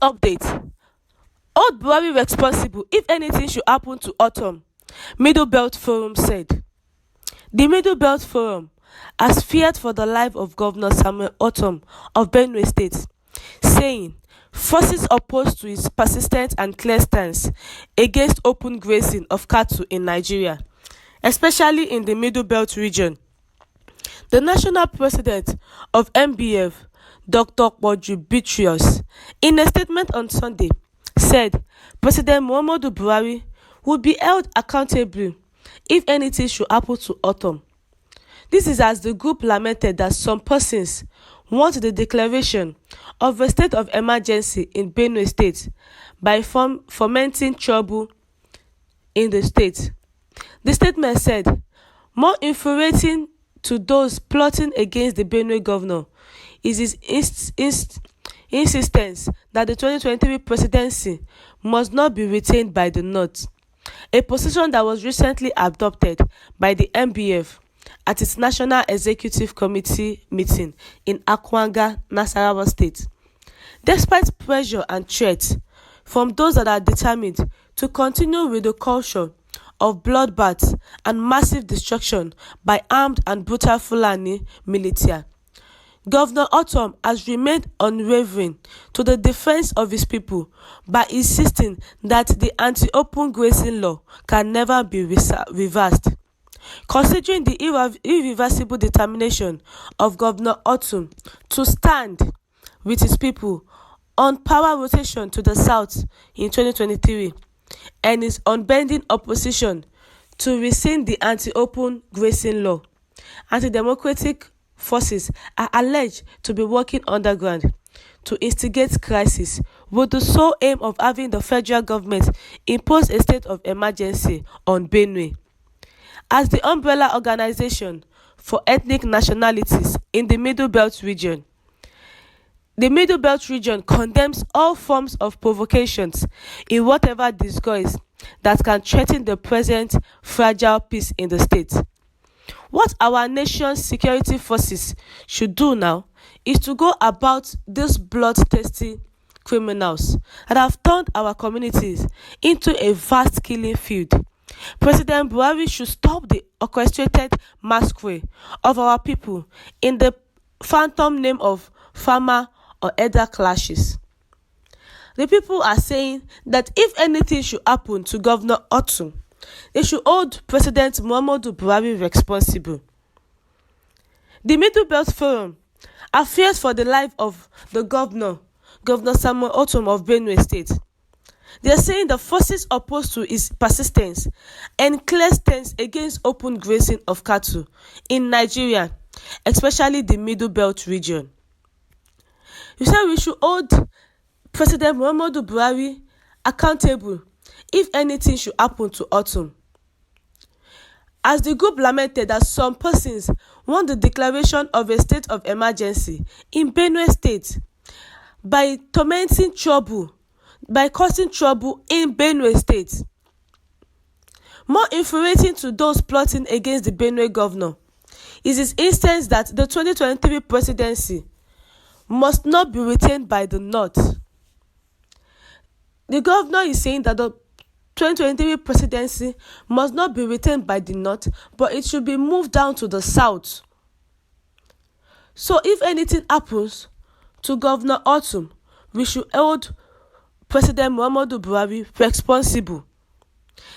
Next update: hold Buhari responsible if anything should happen to Ortom, Middle Belt Forum said. The Middle Belt Forum has feared for the life of Governor Samuel Ortom of Benue State, saying forces opposed to his persistent and clear stance against open grazing of cattle in Nigeria, especially in the Middle Belt region. The national president of MBF, Dr. Trøūbled, in a statement on Sunday, said President Muhammadu Buhari would be held accountable if anything should happen to Ortom. This is as the group lamented that some persons want the declaration of a state of emergency in Benue State by fomenting trouble in the state. The statement said, more infuriating to those plotting against the Benue governor is his insistence that the 2023 presidency must not be retained by the North, a position that was recently adopted by the MBF at its National Executive Committee meeting in Akwanga, Nasarawa State. Despite pressure and threats from those that are determined to continue with the culture of bloodbaths and massive destruction by armed and brutal Fulani militia, Governor Ortom has remained unwavering to the defense of his people by insisting that the anti-open grazing law can never be reversed. Considering the irreversible determination of Governor Ortom to stand with his people on power rotation to the south in 2023 and his unbending opposition to rescind the anti-open grazing law, anti-democratic forces are alleged to be working underground to instigate crisis with the sole aim of having the federal government impose a state of emergency on Benue. As the umbrella organization for ethnic nationalities in the Middle Belt region, the Middle Belt region condemns all forms of provocations in whatever disguise that can threaten the present fragile peace in the state. What our nation's security forces should do now is to go about these bloodthirsty criminals that have turned our communities into a vast killing field. President Buhari should stop the orchestrated massacre of our people in the phantom name of farmer or elder clashes. The people are saying that if anything should happen to Governor Ortom, they should hold President Muhammadu Buhari responsible. The Middle Belt Forum fears for the life of the Governor Samuel Ortom of Benue State. They are saying the forces opposed to his persistence and clear stance against open grazing of cattle in Nigeria, especially the Middle Belt region. You said we should hold President Muhammadu Buhari accountable if anything should happen to Ortom. As the group lamented that some persons want the declaration of a state of emergency in Benue State by causing trouble in Benue State. More infuriating to those plotting against the Benue governor is his instance that the 2023 presidency must not be retained by the North. The governor is saying that the 2023 presidency must not be retained by the North, but it should be moved down to the South. So if anything happens to Governor Ortom, we should hold President Muhammadu Buhari responsible.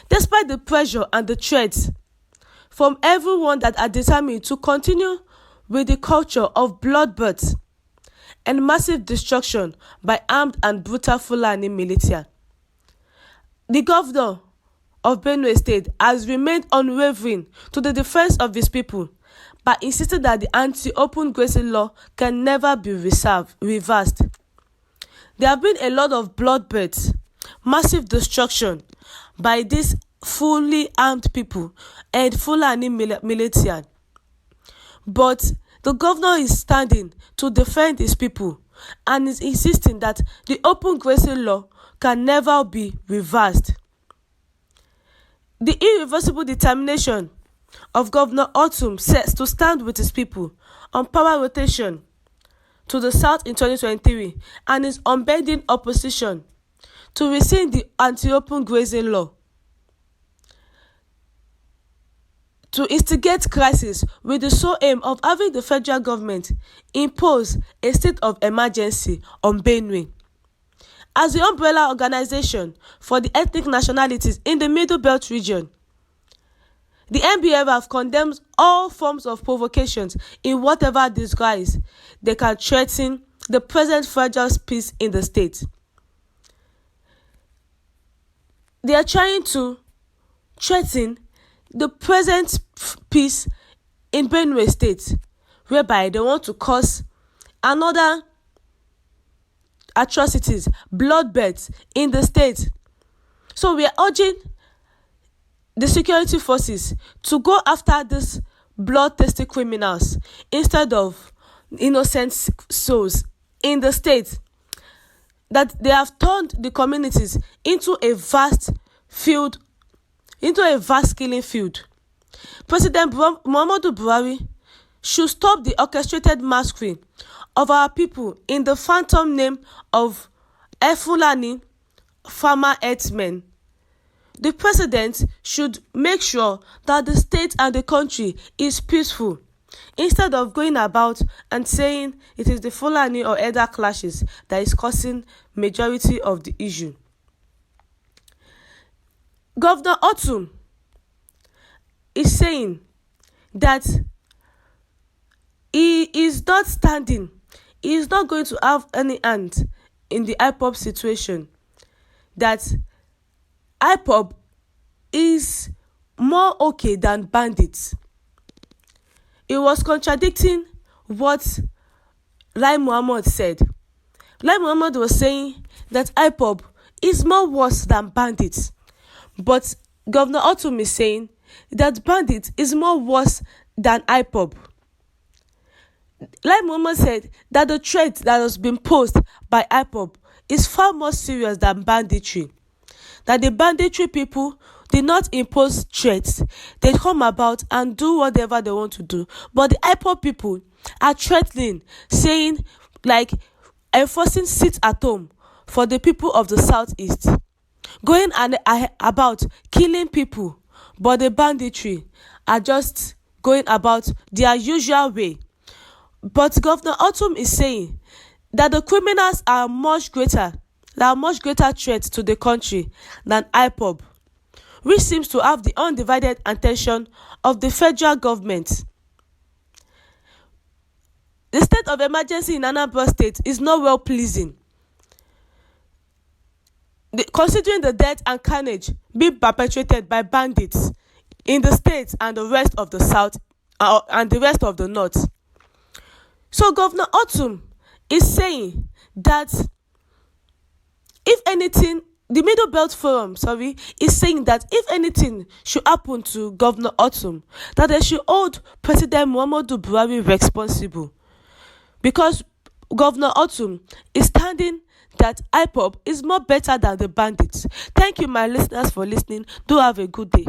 Despite the pressure and the threats from everyone that are determined to continue with the culture of bloodbaths and massive destruction by armed and brutal Fulani militia, the governor of Benue State has remained unwavering to the defense of his people by insisting that the anti-open grazing law can never be reversed. There have been a lot of bloodbaths, massive destruction by these fully armed people and Fulani militia. But the governor is standing to defend his people and is insisting that the open grazing law can never be reversed. The irreversible determination of Governor Ortom says to stand with his people on power rotation to the South in 2023 and is unbending opposition to rescind the anti-open grazing law, to instigate crisis with the sole aim of having the federal government impose a state of emergency on Benue. As the umbrella organization for the ethnic nationalities in the Middle Belt region, the MBF have condemned all forms of provocations in whatever disguise they can threaten the present fragile peace in the state. They are trying to threaten the present peace in Benue State, whereby they want to cause another atrocities, bloodbaths in the state. So we are urging the security forces to go after these bloodthirsty criminals instead of innocent souls in the state, that they have turned the communities into a vast killing field. President Muhammadu Buhari should stop the orchestrated massacre of our people in the phantom name of Fulani farmer herdsmen. The president should make sure that the state and the country is peaceful, instead of going about and saying it is the Fulani or elder clashes that is causing majority of the issue. Governor Ortom is saying that he is not standing, he is not going to have any hand in the IPOB situation, that IPOB is more okay than bandits. He was contradicting what Lai Mohammed said. Lai Mohammed was saying that IPOB is more worse than bandits. But Governor Ortom is saying that bandits is more worse than IPOB. Lai Mohammed said that the threat that has been posed by IPOB is far more serious than banditry. That the banditry people did not impose threats. They come about and do whatever they want to do. But the IPOB people are threatening, saying, like, enforcing sit at home for the people of the southeast, going about killing people. But the banditry are just going about their usual way. But Governor Ortom is saying that the criminals are much greater threat to the country than IPOB, which seems to have the undivided attention of the federal government. The state of emergency in Anambra State is not well pleasing, considering the death and carnage being perpetrated by bandits in the state and the rest of the south and the rest of the north. So Governor Ortom is saying that if anything, the Middle Belt Forum, is saying that if anything should happen to Governor Ortom, that they should hold President Muhammadu Buhari responsible. Because Governor Ortom is standing that IPOB is more better than the bandits. Thank you, my listeners, for listening. Do have a good day.